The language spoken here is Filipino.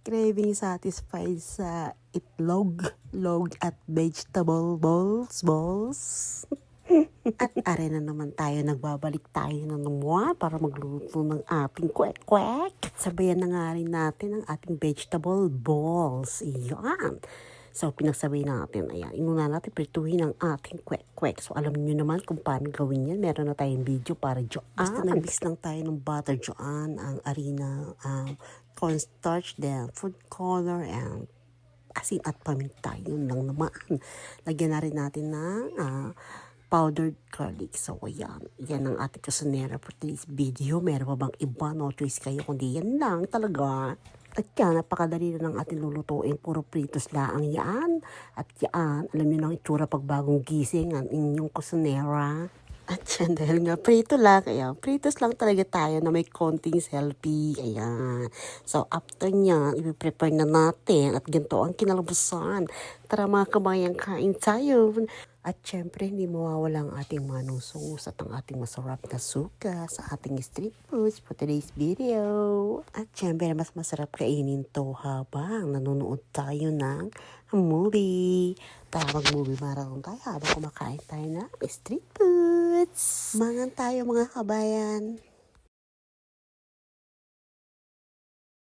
Craving satisfied sa itlog, log at vegetable balls. At are na naman tayo, nagbabalik tayo na naman para magluto ng ating kwek-kwek. Sabayan na nga rin natin ang ating vegetable balls. Iyan. So, pinagsabay natin. Ayan, inuna natin prituhin ang ating kwek-kwek. So, alam niyo naman kung paano gawin yan. Meron na tayong video para dyan. Basta nag-mix lang tayo ng butter dyan, ang harina, cornstarch, then food color, and asin at paminta. Yun lang naman. Lagyan na rin natin ng powdered garlic. So, ayan. Yan ang ating kusinera for today's video. Meron pa bang iba? No choice kayo. Kundi yan lang talaga. At yan, napakadali na ng ating lulutuin. Puro pritos laang yan. At yan, alam niyo ng itsura pag bagong gising ang inyong kusinera. At yan, dahil nga prito lang, kaya pritos lang talaga tayo na may konting selfie. Ayan. So, after niya, ipiprepare na natin at ganito ang kinalabasan. Tara mga kabayan, kain tayo. At syempre, hindi mawawala ang ating manusong at ang ating masarap na suka sa ating street foods for today's video. At syempre, mas masarap kainin to habang nanonood tayo ng movie. Tara mag-movie marathon tayo habang kumakain tayo ng street foods. Mangan tayo mga kabayan.